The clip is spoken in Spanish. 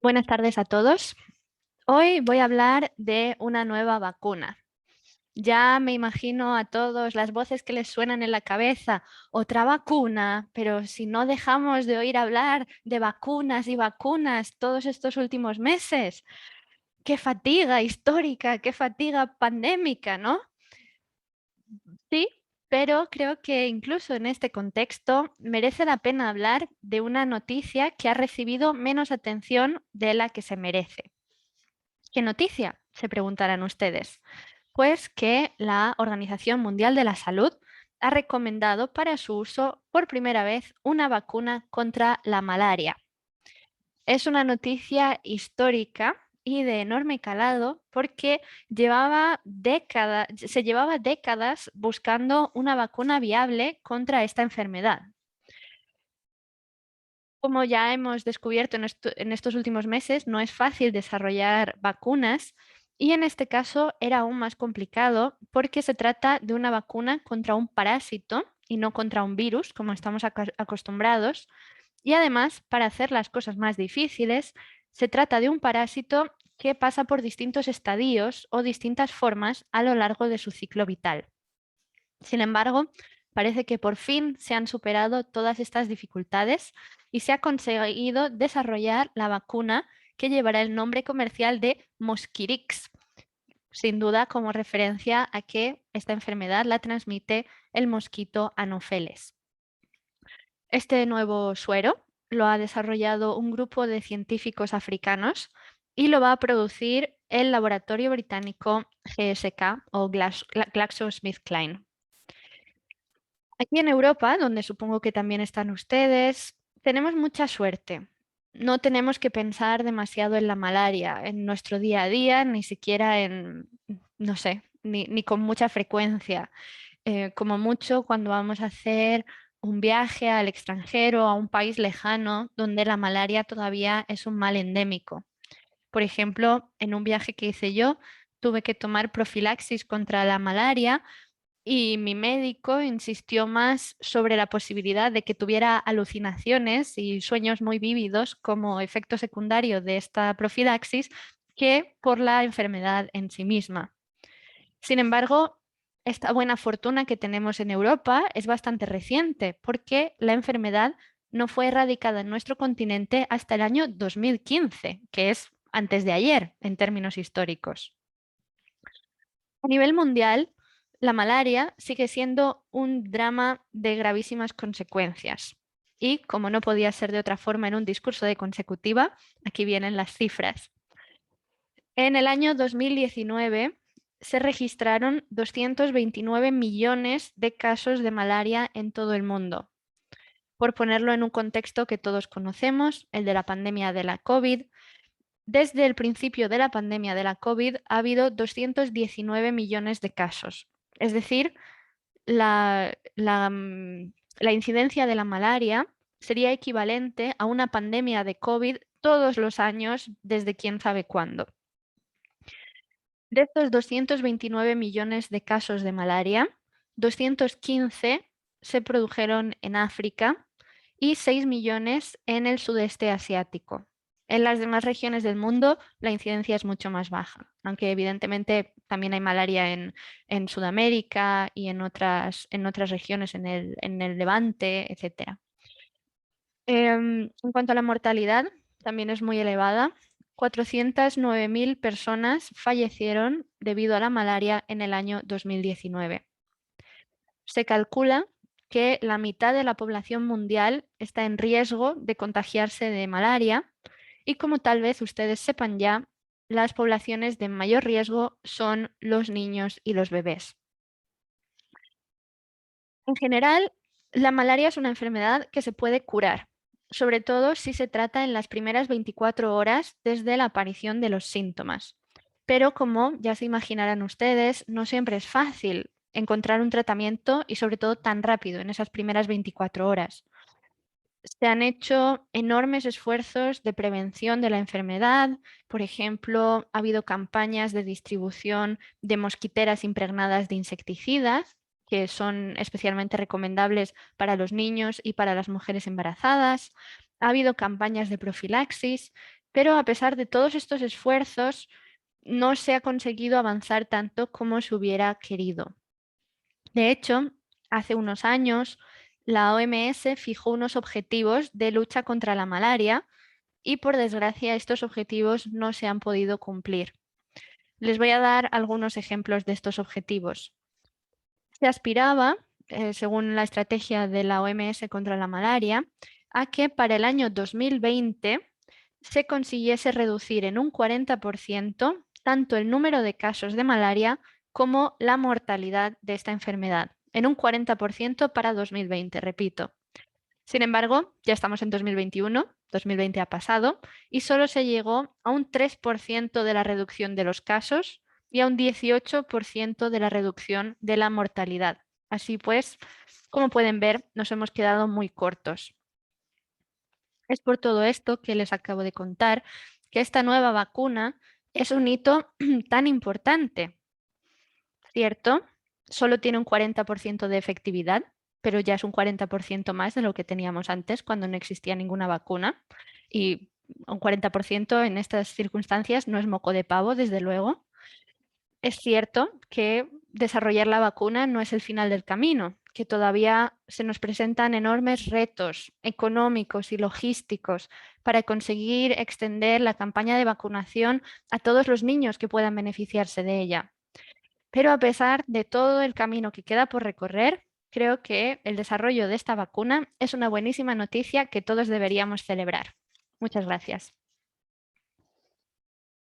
Buenas tardes a todos. Hoy voy a hablar de una nueva vacuna. Ya me imagino a todos las voces que les suenan en la cabeza, otra vacuna, pero si no dejamos de oír hablar de vacunas y vacunas todos estos últimos meses, qué fatiga histórica, qué fatiga pandémica, ¿no? Sí, pero creo que incluso en este contexto merece la pena hablar de una noticia que ha recibido menos atención de la que se merece. ¿Qué noticia? Se preguntarán ustedes. Pues que la Organización Mundial de la Salud ha recomendado para su uso por primera vez una vacuna contra la malaria. Es una noticia histórica y de enorme calado porque se llevaba décadas buscando una vacuna viable contra esta enfermedad. Como ya hemos descubierto en estos últimos meses, no es fácil desarrollar vacunas y en este caso era aún más complicado porque se trata de una vacuna contra un parásito y no contra un virus, como estamos acostumbrados. Y además, para hacer las cosas más difíciles, se trata de un parásito que pasa por distintos estadios o distintas formas a lo largo de su ciclo vital. Sin embargo, parece que por fin se han superado todas estas dificultades y se ha conseguido desarrollar la vacuna que llevará el nombre comercial de Mosquirix, sin duda como referencia a que esta enfermedad la transmite el mosquito Anopheles. Este nuevo suero lo ha desarrollado un grupo de científicos africanos y lo va a producir el laboratorio británico GSK o GlaxoSmithKline. Aquí en Europa, donde supongo que también están ustedes, tenemos mucha suerte. No tenemos que pensar demasiado en la malaria en nuestro día a día, ni siquiera no sé, ni con mucha frecuencia. Como mucho cuando vamos a hacer un viaje al extranjero, a un país lejano, donde la malaria todavía es un mal endémico. Por ejemplo, en un viaje que hice yo, tuve que tomar profilaxis contra la malaria y mi médico insistió más sobre la posibilidad de que tuviera alucinaciones y sueños muy vívidos como efecto secundario de esta profilaxis que por la enfermedad en sí misma. Sin embargo, esta buena fortuna que tenemos en Europa es bastante reciente porque la enfermedad no fue erradicada en nuestro continente hasta el año 2015, que es antes de ayer en términos históricos. A nivel mundial, la malaria sigue siendo un drama de gravísimas consecuencias. Y como no podía ser de otra forma en un discurso de consecutiva, aquí vienen las cifras. En el año 2019 se registraron 229 millones de casos de malaria en todo el mundo. Por ponerlo en un contexto que todos conocemos, el de la pandemia de la COVID, desde el principio de la pandemia de la COVID ha habido 219 millones de casos. Es decir, la incidencia de la malaria sería equivalente a una pandemia de COVID todos los años desde quién sabe cuándo. De estos 229 millones de casos de malaria, 215 se produjeron en África y 6 millones en el sudeste asiático. En las demás regiones del mundo la incidencia es mucho más baja, aunque evidentemente también hay malaria en Sudamérica y en otras regiones, en el Levante, etc. En cuanto a la mortalidad, también es muy elevada. 409.000 personas fallecieron debido a la malaria en el año 2019. Se calcula que la mitad de la población mundial está en riesgo de contagiarse de malaria y como tal vez ustedes sepan ya, las poblaciones de mayor riesgo son los niños y los bebés. En general, la malaria es una enfermedad que se puede curar, sobre todo si se trata en las primeras 24 horas desde la aparición de los síntomas. Pero como ya se imaginarán ustedes, no siempre es fácil encontrar un tratamiento y sobre todo tan rápido en esas primeras 24 horas. Se han hecho enormes esfuerzos de prevención de la enfermedad. Por ejemplo, ha habido campañas de distribución de mosquiteras impregnadas de insecticidas, que son especialmente recomendables para los niños y para las mujeres embarazadas. Ha habido campañas de profilaxis Pero a pesar de todos estos esfuerzos, no se ha conseguido avanzar tanto como se hubiera querido. De hecho, hace unos años, la OMS fijó unos objetivos de lucha contra la malaria y, por desgracia, estos objetivos no se han podido cumplir. Les voy a dar algunos ejemplos de estos objetivos. Se aspiraba, según la estrategia de la OMS contra la malaria, a que para el año 2020 se consiguiese reducir en un 40% tanto el número de casos de malaria como la mortalidad de esta enfermedad. En un 40% para 2020, repito. Sin embargo, ya estamos en 2021, 2020 ha pasado, y solo se llegó a un 3% de la reducción de los casos y a un 18% de la reducción de la mortalidad. Así pues, como pueden ver, nos hemos quedado muy cortos. Es por todo esto que les acabo de contar que esta nueva vacuna es un hito tan importante, ¿cierto? Solo tiene un 40% de efectividad, pero ya es un 40% más de lo que teníamos antes cuando no existía ninguna vacuna. Y un 40% en estas circunstancias no es moco de pavo, desde luego. Es cierto que desarrollar la vacuna no es el final del camino, que todavía se nos presentan enormes retos económicos y logísticos para conseguir extender la campaña de vacunación a todos los niños que puedan beneficiarse de ella. Pero a pesar de todo el camino que queda por recorrer, creo que el desarrollo de esta vacuna es una buenísima noticia que todos deberíamos celebrar. Muchas gracias.